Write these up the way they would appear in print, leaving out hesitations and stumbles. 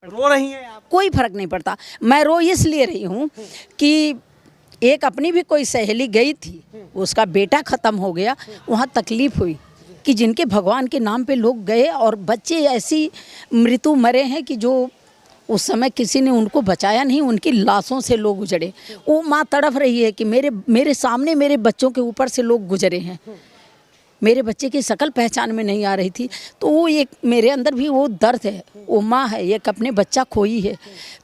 रो रही हैं आप? कोई फर्क नहीं पड़ता। मैं रो इसलिए रही हूँ कि एक अपनी भी कोई सहेली गई थी, उसका बेटा ख़त्म हो गया, वहाँ तकलीफ़ हुई कि जिनके भगवान के नाम पे लोग गए और बच्चे ऐसी मृत्यु मरे हैं कि जो उस समय किसी ने उनको बचाया नहीं, उनकी लाशों से लोग गुजरे। वो माँ तड़फ रही है कि मेरे सामने मेरे बच्चों के ऊपर से लोग गुजरे हैं, मेरे बच्चे की शकल पहचान में नहीं आ रही थी। तो वो एक मेरे अंदर भी वो दर्द है। वो माँ है, एक अपने बच्चा खोई है,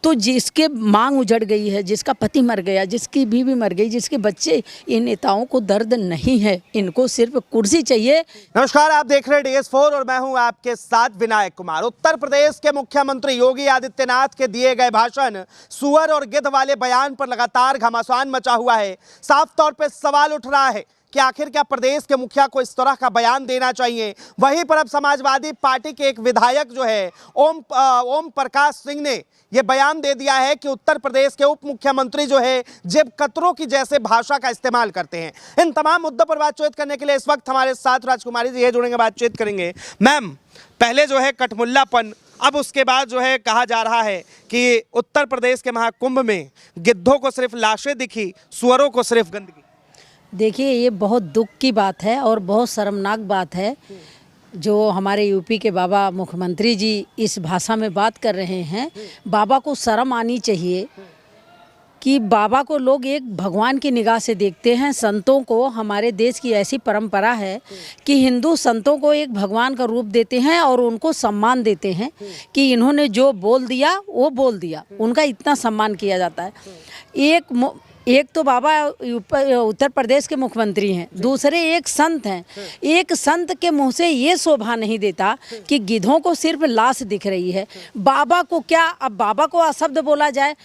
तो जिसके मांग उजड़ गई है, जिसका पति मर गया, जिसकी बीवी मर गई, जिसके बच्चे, इन नेताओं को दर्द नहीं है, इनको सिर्फ कुर्सी चाहिए। नमस्कार, आप देख रहे हैं DS4 और मैं हूं आपके साथ विनायक कुमार। उत्तर प्रदेश के मुख्यमंत्री योगी आदित्यनाथ के दिए गए भाषण, सुअर और गिद्ध वाले बयान पर लगातार घमासान मचा हुआ है। साफ तौर पर सवाल उठ रहा है कि आखिर क्या प्रदेश के मुखिया को इस तरह का बयान देना चाहिए। वहीं पर अब समाजवादी पार्टी के एक विधायक जो है ओम प्रकाश सिंह ने यह बयान दे दिया है कि उत्तर प्रदेश के उप मुख्यमंत्री जो है जेब कतरों की जैसे भाषा का इस्तेमाल करते हैं। इन तमाम मुद्दों पर बातचीत करने के लिए इस वक्त हमारे साथ राजकुमारी जी है, जुड़ेंगे, बातचीत करेंगे। मैम, पहले जो है कठमुल्लापन, अब उसके बाद जो है कहा जा रहा है कि उत्तर प्रदेश के महाकुंभ में गिद्धों को सिर्फ लाशें दिखी, सुअरों को सिर्फ गंदगी। देखिए, ये बहुत दुख की बात है और बहुत शर्मनाक बात है जो हमारे यूपी के बाबा मुख्यमंत्री जी इस भाषा में बात कर रहे हैं। बाबा को शर्म आनी चाहिए कि बाबा को लोग एक भगवान की निगाह से देखते हैं। संतों को, हमारे देश की ऐसी परंपरा है कि हिंदू संतों को एक भगवान का रूप देते हैं और उनको सम्मान देते हैं कि इन्होंने जो बोल दिया वो बोल दिया, उनका इतना सम्मान किया जाता है। एक तो बाबा उत्तर प्रदेश के मुख्यमंत्री हैं, दूसरे एक संत हैं। एक संत के मुंह से ये शोभा नहीं देता कि गिद्धों को सिर्फ लाश दिख रही है। बाबा को क्या, अब बाबा को अशब्द बोला जाए?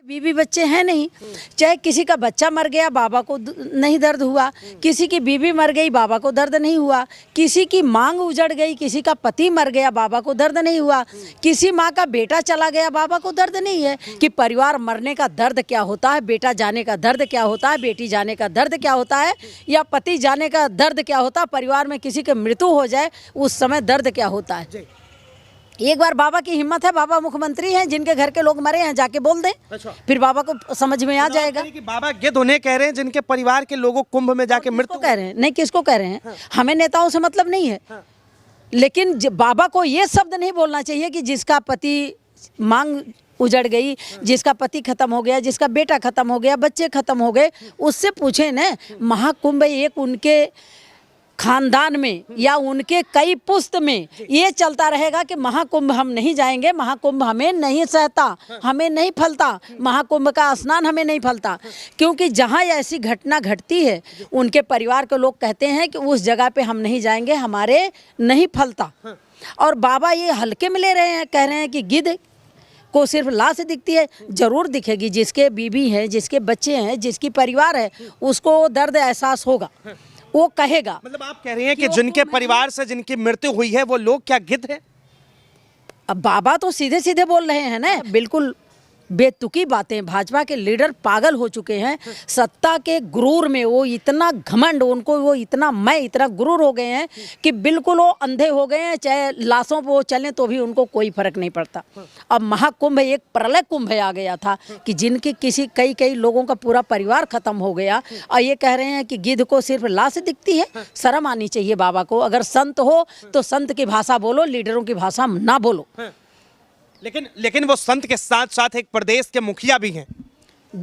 बीवी बच्चे हैं नहीं, चाहे किसी का बच्चा मर गया बाबा को नहीं दर्द हुआ, किसी की बीवी मर गई बाबा को दर्द नहीं हुआ, किसी की मांग उजड़ गई, किसी का पति मर गया बाबा को दर्द नहीं हुआ, किसी माँ का बेटा चला गया बाबा को दर्द नहीं है। कि परिवार मरने का दर्द क्या होता है, बेटा जाने का दर्द क्या होता है, बेटी जाने का दर्द क्या होता है, या पति जाने का दर्द क्या होता है, परिवार में किसी की मृत्यु हो जाए उस समय दर्द क्या होता है। एक बार बाबा की हिम्मत है, बाबा मुख्यमंत्री हैं, जिनके घर के लोग मरे हैं जाके बोल दें। अच्छा। फिर बाबा को समझ में आ जाएगा कि बाबा गिद्ध उन्हें कह रहे हैं जिनके परिवार के लोगों कुंभ में जाके मृत्यु कह रहे हैं, नहीं किसको कह रहे हैं। हाँ। हमें नेताओं से मतलब नहीं है। हाँ। लेकिन बाबा को ये शब्द नहीं बोलना चाहिए कि जिसका पति मांग उजड़ गई, जिसका पति खत्म हो गया, जिसका बेटा खत्म हो गया, बच्चे खत्म हो गए, उससे पूछे न। महाकुंभ एक उनके खानदान में या उनके कई पुश्त में ये चलता रहेगा कि महाकुंभ हम नहीं जाएंगे, महाकुंभ हमें नहीं सहता, हमें नहीं फलता, महाकुंभ का स्नान हमें नहीं फलता। क्योंकि जहाँ ऐसी घटना घटती है उनके परिवार के लोग कहते हैं कि उस जगह पे हम नहीं जाएंगे, हमारे नहीं फलता। और बाबा ये हल्के में ले रहे हैं, कह रहे हैं कि गिद्ध को सिर्फ लाश दिखती है। जरूर दिखेगी, जिसके बीवी है, जिसके बच्चे हैं, जिसकी परिवार है, उसको दर्द एहसास होगा, वो कहेगा। मतलब आप कह रही हैं कि जिनके परिवार से जिनकी मृत्यु हुई है वो लोग क्या गिद्ध हैं? अब बाबा तो सीधे सीधे बोल रहे हैं ना, बिल्कुल बेतुकी बातें। भाजपा के लीडर पागल हो चुके हैं सत्ता के गुरूर में। वो इतना घमंड, उनको वो इतना इतना गुरूर हो गए हैं कि बिल्कुल वो अंधे हो गए हैं। चाहे लाशों पे वो चलें तो भी उनको कोई फर्क नहीं पड़ता। अब महाकुंभ एक प्रलय कुंभ आ गया था कि जिनके कई लोगों का पूरा परिवार खत्म हो गया, और ये कह रहे हैं कि गिद्ध को सिर्फ लाश दिखती है। शर्म आनी चाहिए बाबा को। अगर संत हो तो संत की भाषा बोलो, लीडरों की भाषा ना बोलो। लेकिन वो संत के साथ साथ एक प्रदेश के मुखिया भी हैं।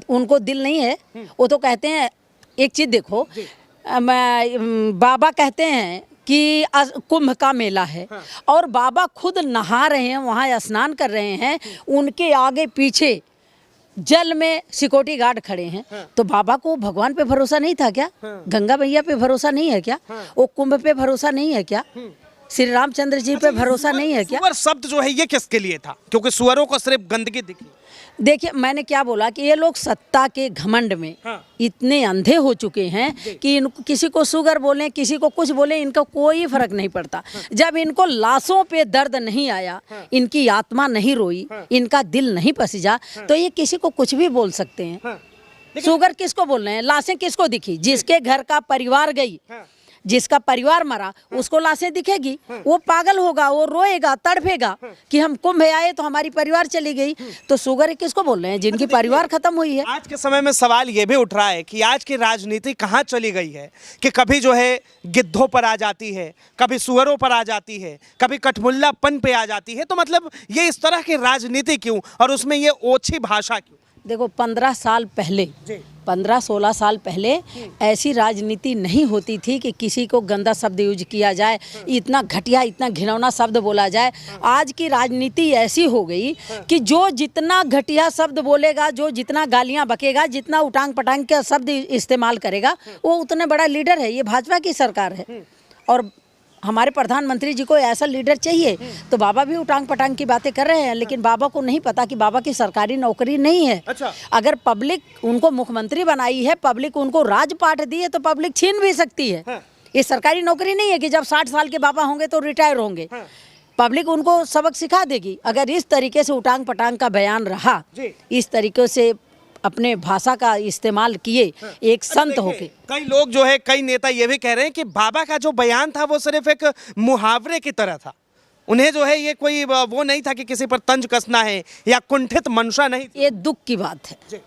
उनको दिल नहीं है। वो तो कहते हैं, एक चीज देखो, बाबा कहते हैं कि कुंभ का मेला है। हाँ। और बाबा खुद नहा रहे हैं, वहाँ स्नान कर रहे हैं, उनके आगे पीछे जल में सिक्योरिटी गार्ड खड़े हैं। हाँ। तो बाबा को भगवान पे भरोसा नहीं था क्या? हाँ। गंगा मैया पे भरोसा नहीं है क्या? हाँ। वो कुंभ पे भरोसा नहीं है क्या? श्री रामचंद्र जी पे भरोसा नहीं है क्या? सुअर शब्द जो है ये किसके लिए था? क्योंकि सुअरों को सिर्फ गंदगी दिखी। देखिए, मैंने क्या बोला कि ये लोग सत्ता के घमंड में इतने अंधे हो चुके हैं कि इनको किसी को शुगर बोले, किसी को कुछ बोले, इनका कोई फर्क नहीं पड़ता। जब इनको लाशों पे दर्द नहीं आया, इनकी आत्मा नहीं रोई, इनका दिल नहीं पसीजा, तो ये किसी को कुछ भी बोल सकते हैं। शुगर किसको बोल रहे हैं? लाशें किसको दिखी? जिसके घर का परिवार गई, जिसका परिवार मरा उसको लाशें दिखेगी, वो पागल होगा, वो रोएगा, तड़फेगा कि हम कुंभ आए तो हमारी परिवार चली गई। तो शुगर किसको बोल रहे हैं? जिनकी परिवार खत्म हुई है। आज के समय में सवाल ये भी उठ रहा है कि आज की राजनीति कहाँ चली गई है कि कभी जो है गिद्धों पर आ जाती है, कभी सुअरों पर आ जाती है, कभी कठमुल्लापन पे आ जाती है। तो मतलब ये इस तरह की राजनीति क्यों, और उसमें ये ओछी भाषा क्यों? देखो 15 साल पहले, 15-16 साल पहले ऐसी राजनीति नहीं होती थी कि किसी को गंदा शब्द यूज किया जाए, इतना घटिया, इतना घिनौना शब्द बोला जाए। आज की राजनीति ऐसी हो गई कि जो जितना घटिया शब्द बोलेगा, जो जितना गालियां बकेगा, जितना उटांग पटांग का शब्द इस्तेमाल करेगा, वो उतने बड़ा लीडर है। ये भाजपा की सरकार है और हमारे प्रधानमंत्री जी को ऐसा लीडर चाहिए। तो बाबा भी उटांग पटांग की बातें कर रहे हैं, लेकिन बाबा को नहीं पता कि बाबा की सरकारी नौकरी नहीं है। अच्छा। अगर पब्लिक उनको मुख्यमंत्री बनाई है, पब्लिक उनको राजपाट दी है, तो पब्लिक छीन भी सकती है। हाँ। ये सरकारी नौकरी नहीं है कि जब 60 साल के बाबा होंगे तो रिटायर होंगे। हाँ। पब्लिक उनको सबक सिखा देगी। अगर इस तरीके से उटांग पटांग का बयान रहा, इस तरीके से अपने भाषा का इस्तेमाल किए एक संत होके। कई लोग जो है, कई नेता ये भी कह रहे हैं कि बाबा का जो बयान था वो सिर्फ एक मुहावरे की तरह था। उन्हें जो है ये कोई वो नहीं था कि किसी पर तंज कसना है या कुंठित मंशा नहीं। ये दुख की बात है,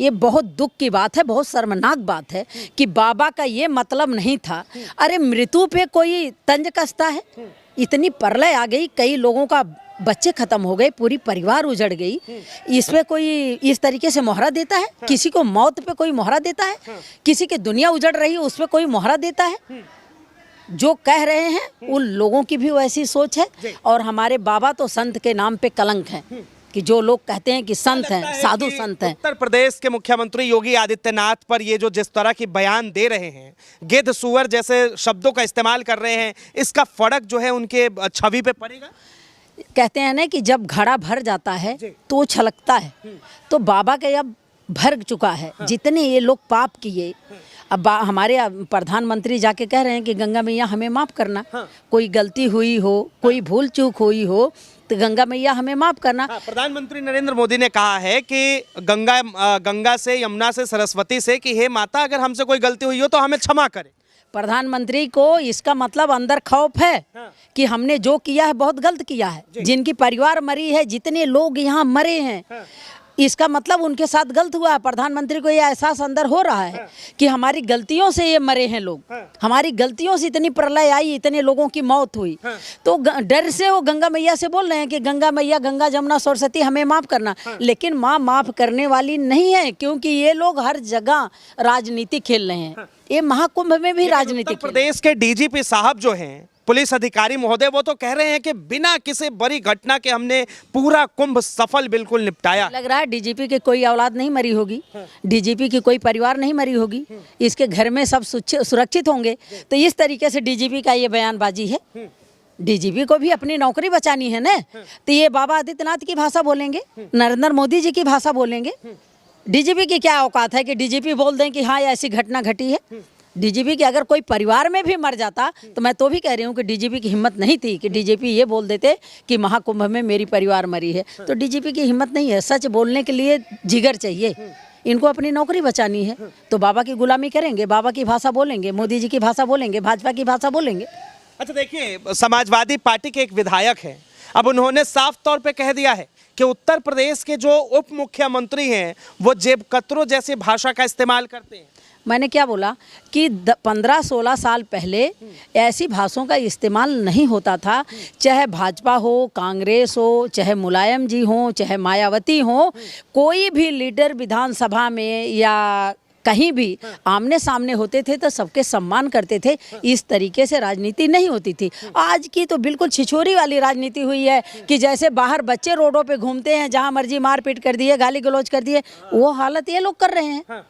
ये बहुत दुख की बात है, बहुत शर्मनाक बात है कि बाबा का ये मतलब नहीं था। अरे मृत्यु पे कोई तंज कसता है? इतनी प्रलय आ गई, कई लोगों का बच्चे खत्म हो गए, पूरी परिवार उजड़ गई। इसमें कोई इस तरीके से मोहरा देता है? किसी को मौत पे कोई मोहरा देता है? किसी की दुनिया उजड़ रही है उस पर कोई मोहरा देता है? जो कह रहे हैं उन लोगों की भी वैसी सोच है। और हमारे बाबा तो संत के नाम पे कलंक है कि जो लोग कहते हैं कि संत हैं, साधु संत हैं। उत्तर प्रदेश के मुख्यमंत्री योगी आदित्यनाथ पर ये जो जिस तरह की बयान दे रहे हैं, गिद्ध सुअर जैसे शब्दों का इस्तेमाल कर रहे हैं, इसका फर्क जो है उनके छवि पे पड़ेगा। कहते हैं ना कि जब घड़ा भर जाता है तो छलकता है। तो बाबा के अब भर चुका है। जितने ये लोग पाप किए, अब हमारे प्रधानमंत्री जाके कह रहे हैं कि गंगा मैया हमें माफ़ करना। कोई गलती हुई हो, कोई भूल चूक हुई हो तो गंगा मैया हमें माफ़ करना। प्रधानमंत्री नरेंद्र मोदी ने कहा है कि गंगा से, यमुना से, सरस्वती से कि हे माता, अगर हमसे कोई गलती हुई हो तो हमें क्षमा करें। प्रधानमंत्री को इसका मतलब अंदर खौफ है कि हमने जो किया है बहुत गलत किया है। जिनकी परिवार मरी है, जितने लोग यहाँ मरे हैं, इसका मतलब उनके साथ गलत हुआ है। प्रधानमंत्री को यह एहसास अंदर हो रहा है कि हमारी गलतियों से ये मरे हैं लोग, हमारी गलतियों से इतनी प्रलय आई, इतने लोगों की मौत हुई। तो डर से वो गंगा मैया से बोल रहे हैं कि गंगा मैया, गंगा जमुना सरस्वती हमें माफ़ करना। लेकिन माँ माफ़ करने वाली नहीं है, क्योंकि ये लोग हर जगह राजनीति खेल रहे हैं। ये महाकुंभ में भी राजनीति। उत्तर प्रदेश के डीजीपी साहब जो हैं, पुलिस अधिकारी महोदय, वो तो कह रहे हैं कि बिना किसी बड़ी घटना के हमने पूरा कुंभ सफल बिल्कुल निपटाया। लग रहा है डीजीपी की कोई औलाद नहीं मरी होगी, डीजीपी की कोई परिवार नहीं मरी होगी, इसके घर में सब सुरक्षित होंगे। तो इस तरीके से डीजीपी का ये बयानबाजी है। डीजीपी को भी अपनी नौकरी बचानी है ना। तो ये बाबा आदित्यनाथ की भाषा बोलेंगे, नरेंद्र मोदी जी की भाषा बोलेंगे। डीजीपी की क्या औकात है कि डीजीपी बोल दें कि हाँ ऐसी घटना घटी है। डीजीपी के अगर कोई परिवार में भी मर जाता तो मैं तो भी कह रही हूँ कि डीजीपी की हिम्मत नहीं थी कि डीजीपी ये बोल देते कि महाकुंभ में मेरी परिवार मरी है। तो डीजीपी की हिम्मत नहीं है। सच बोलने के लिए जिगर चाहिए। इनको अपनी नौकरी बचानी है तो बाबा की गुलामी करेंगे, बाबा की भाषा बोलेंगे, मोदी जी की भाषा बोलेंगे, भाजपा की भाषा बोलेंगे। अच्छा देखिए, समाजवादी पार्टी के एक विधायक हैं, अब उन्होंने साफ तौर पे कह दिया है कि उत्तर प्रदेश के जो उप मुख्यमंत्री हैं वो जेब कतरों जैसी भाषा का इस्तेमाल करते हैं। मैंने क्या बोला कि 15-16 साल पहले ऐसी भाषाओं का इस्तेमाल नहीं होता था। चाहे भाजपा हो, कांग्रेस हो, चाहे मुलायम जी हो, चाहे मायावती हो, कोई भी लीडर विधानसभा में या कहीं भी आमने सामने होते थे तो सबके सम्मान करते थे। इस तरीके से राजनीति नहीं होती थी। आज की तो बिल्कुल छिछोरी वाली राजनीति हुई है कि जैसे बाहर बच्चे रोडों पे घूमते हैं, जहां मर्जी मारपीट कर दिए, गाली गलौज कर दिए, वो हालत ये लोग कर रहे हैं।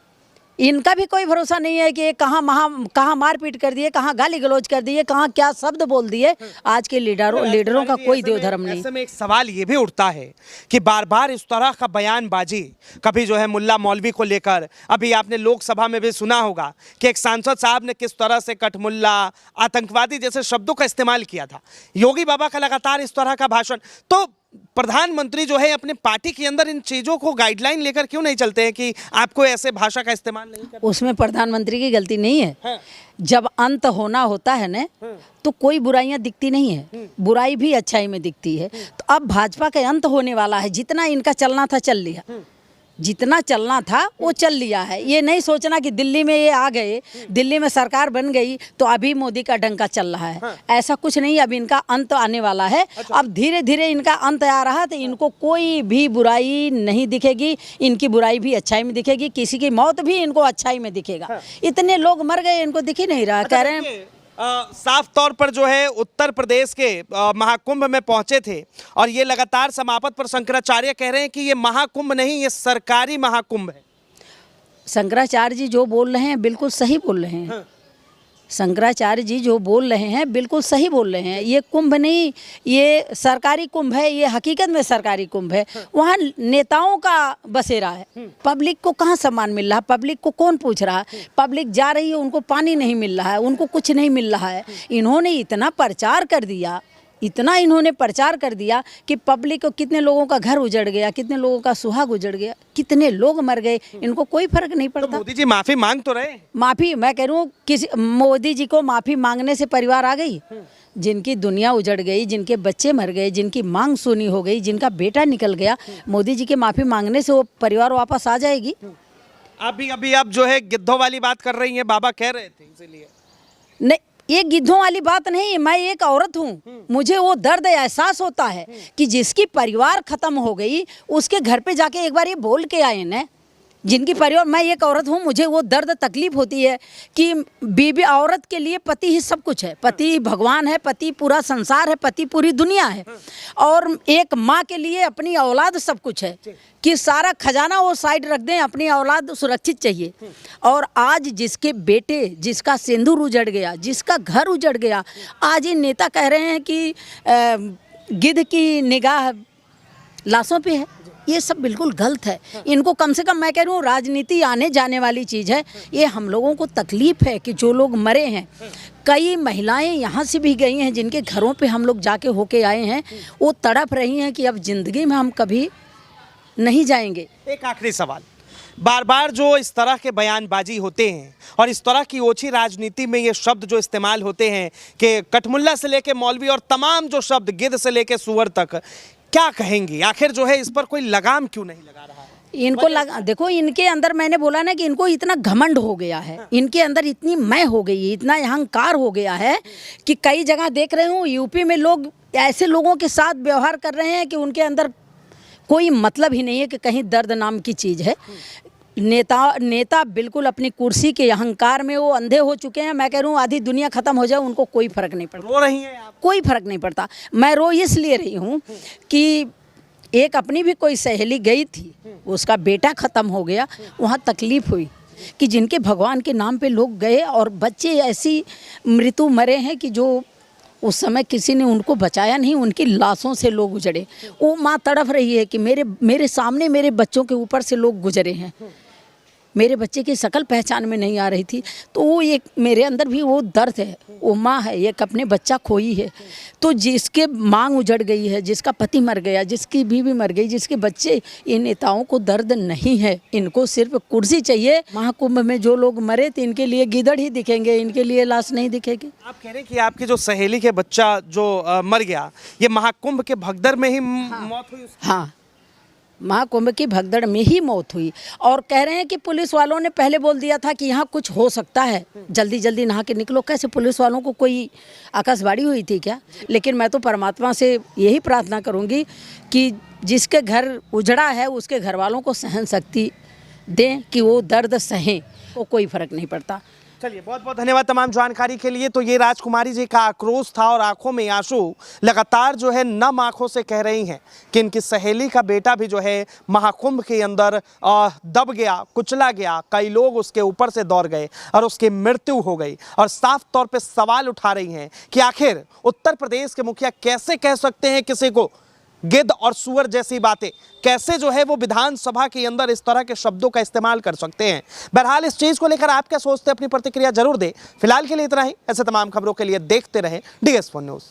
इनका भी कोई भरोसा नहीं है कि कहाँ मारपीट कर दिए, कहाँ गाली गलौज कर दिए, कहाँ क्या शब्द बोल दिए। आज के लीडरों का कोई देव धर्म नहीं। ऐसे में एक सवाल ये भी उठता है कि बार बार इस तरह का बयानबाजी, कभी जो है मुल्ला मौलवी को लेकर, अभी आपने लोकसभा में भी सुना होगा कि एक सांसद साहब ने किस तरह से कठमुल्ला, आतंकवादी जैसे शब्दों का इस्तेमाल किया था। योगी बाबा का लगातार इस तरह का भाषण, तो प्रधानमंत्री जो है अपने पार्टी के अंदर इन चीजों को गाइडलाइन लेकर क्यों नहीं चलते हैं कि आपको ऐसे भाषा का इस्तेमाल नहीं करना? उसमें प्रधानमंत्री की गलती नहीं है। हाँ। जब अंत होना होता है ना तो कोई बुराइयां दिखती नहीं है, बुराई भी अच्छाई में दिखती है। तो अब भाजपा का अंत होने वाला है, जितना इनका चलना था चल लिया, जितना चलना था वो चल लिया है। ये नहीं सोचना कि दिल्ली में ये आ गए, दिल्ली में सरकार बन गई तो अभी मोदी का डंका चल रहा है। हाँ। ऐसा कुछ नहीं, अब इनका अंत आने वाला है। अब धीरे धीरे इनका अंत आ रहा है तो इनको कोई भी बुराई नहीं दिखेगी, इनकी बुराई भी अच्छाई में दिखेगी, किसी की मौत भी इनको अच्छाई में दिखेगा। हाँ। इतने लोग मर गए, इनको दिख ही नहीं रहा। कह रहे हैं साफ तौर पर जो है उत्तर प्रदेश के महाकुंभ में पहुंचे थे और ये लगातार समापत पर शंकराचार्य कह रहे हैं कि ये महाकुंभ नहीं, ये सरकारी महाकुंभ है। शंकराचार्य जी जो बोल रहे हैं बिल्कुल सही बोल रहे हैं। हाँ। शंकराचार्य जी जो बोल रहे हैं बिल्कुल सही बोल रहे हैं। ये कुंभ नहीं, ये सरकारी कुंभ है, ये हकीकत में सरकारी कुंभ है। वहाँ नेताओं का बसेरा है। पब्लिक को कहाँ सम्मान मिल रहा है? पब्लिक को कौन पूछ रहा है? पब्लिक जा रही है, उनको पानी नहीं मिल रहा है, उनको कुछ नहीं मिल रहा है। इन्होंने इतना प्रचार कर दिया, इतना इन्होंने प्रचार कर दिया कि पब्लिक को, कितने लोगों का घर उजड़ गया, कितने लोगों का सुहाग उजड़ गया, कितने लोग मर गए, इनको कोई फर्क नहीं तो पड़ता। मोदी जी माफी मांग तो रहे। माफी, मैं कह रही हूँ किसी मोदी जी को माफी मांगने से परिवार आ गई। जिनकी दुनिया उजड़ गई, जिनके बच्चे मर गए, जिनकी मांग सुनी हो गई, जिनका बेटा निकल गया, मोदी जी के माफी मांगने से वो परिवार वापस आ जाएगी। आप भी अभी आप जो है गिद्धों वाली बात कर रही हैं, बाबा कह रहे थे इसीलिए। नहीं, ये गिद्धों वाली बात नहीं, मैं एक औरत हूँ, मुझे वो दर्द एहसास होता है कि जिसकी परिवार खत्म हो गई उसके घर पे जाके एक बार ये बोल के आए ना, जिनकी परिवार, मैं एक औरत हूँ, मुझे वो दर्द तकलीफ होती है कि बीवी, औरत के लिए पति ही सब कुछ है, पति भगवान है, पति पूरा संसार है, पति पूरी दुनिया है। और एक माँ के लिए अपनी औलाद सब कुछ है कि सारा खजाना वो साइड रख दें, अपनी औलाद सुरक्षित चाहिए। और आज जिसके बेटे, जिसका सिंदूर उजड़ गया, जिसका घर उजड़ गया, आज ये नेता कह रहे हैं कि गिद्ध की निगाह लाशों पे है। ये सब बिल्कुल गलत है। इनको कम से कम, मैं कह रही हूँ, राजनीति आने जाने वाली चीज़ है। ये हम लोगों को तकलीफ है कि जो लोग मरे हैं, कई महिलाएं यहाँ से भी गई हैं जिनके घरों पे हम लोग जाके होके आए हैं, वो तड़प रही हैं कि अब ज़िंदगी में हम कभी नहीं जाएंगे। एक आखिरी सवाल, बार बार जो इस तरह के बयानबाजी होते हैं और इस तरह की ओछी राजनीति में ये शब्द जो इस्तेमाल होते हैं कि कठमुल्ला से लेके मौलवी और तमाम जो शब्द, गिद्ध से लेके सुअर तक, क्या कहेंगी? आखिर जो है इस पर कोई लगाम क्यों नहीं लगा रहा है? इनको लगा, देखो इनके अंदर, मैंने बोला ना कि इनको इतना घमंड हो गया है, इनके अंदर इतनी मैं हो गई है, इतना अहंकार हो गया है कि कई जगह देख रहे हूँ यूपी में लोग ऐसे लोगों के साथ व्यवहार कर रहे हैं कि उनके अंदर कोई मतलब ही नहीं है कि कहीं दर्द नाम की चीज़ है। नेता बिल्कुल अपनी कुर्सी के अहंकार में वो अंधे हो चुके हैं। मैं कह रहा हूँ आधी दुनिया खत्म हो जाए, उनको कोई फर्क नहीं पड़ता। रो रही हैं आप? कोई फर्क नहीं पड़ता। मैं रो इसलिए रही हूँ कि एक अपनी भी कोई सहेली गई थी, उसका बेटा ख़त्म हो गया, वहाँ तकलीफ़ हुई कि जिनके भगवान के नाम पे लोग गए और बच्चे ऐसी मृत्यु मरे हैं कि जो उस समय किसी ने उनको बचाया नहीं, उनकी लाशों से लोग गुजरे। वो माँ तड़प रही है कि मेरे सामने मेरे बच्चों के ऊपर से लोग गुजरे हैं, मेरे बच्चे की शक्ल पहचान में नहीं आ रही थी। तो वो एक मेरे अंदर भी वो दर्द है, वो माँ है, एक अपने बच्चा खोई है। तो जिसके मांग उजड़ गई है, जिसका पति मर गया, जिसकी बीवी मर गई, जिसके बच्चे, इन नेताओं को दर्द नहीं है, इनको सिर्फ कुर्सी चाहिए। महाकुंभ में जो लोग मरे थे इनके लिए गीदड़ ही दिखेंगे, इनके लिए लाश नहीं दिखेगी। आप कह रहे हैं कि आपकी जो सहेली के बच्चा जो मर गया, ये महाकुंभ के भगदड़ में ही मौत हुई उसकी? हाँ, महाकुंभ की भगदड़ में ही मौत हुई। और कह रहे हैं कि पुलिस वालों ने पहले बोल दिया था कि यहाँ कुछ हो सकता है, जल्दी जल्दी नहा के निकलो। कैसे पुलिस वालों को कोई आकाशवाणी हुई थी क्या? लेकिन मैं तो परमात्मा से यही प्रार्थना करूँगी कि जिसके घर उजड़ा है उसके घर वालों को सहन शक्ति दें कि वो दर्द सहें, वो कोई फर्क नहीं पड़ता। चलिए, बहुत बहुत धन्यवाद तमाम जानकारी के लिए। तो ये राजकुमारी जी का आक्रोश था और आंखों में आंसू लगातार जो है नम आंखों से कह रही हैं कि इनकी सहेली का बेटा भी जो है महाकुंभ के अंदर दब गया, कुचला गया, कई लोग उसके ऊपर से दौड़ गए और उसकी मृत्यु हो गई। और साफ तौर पे सवाल उठा रही हैं कि आखिर उत्तर प्रदेश के मुखिया कैसे कह सकते हैं किसी को गिद्ध और सुअर जैसी बातें, कैसे जो है वो विधानसभा के अंदर इस तरह के शब्दों का इस्तेमाल कर सकते हैं। बहरहाल इस चीज़ को लेकर आप क्या सोचते हैं, अपनी प्रतिक्रिया जरूर दें। फिलहाल के लिए इतना ही। ऐसे तमाम खबरों के लिए देखते रहें DS4 न्यूज़।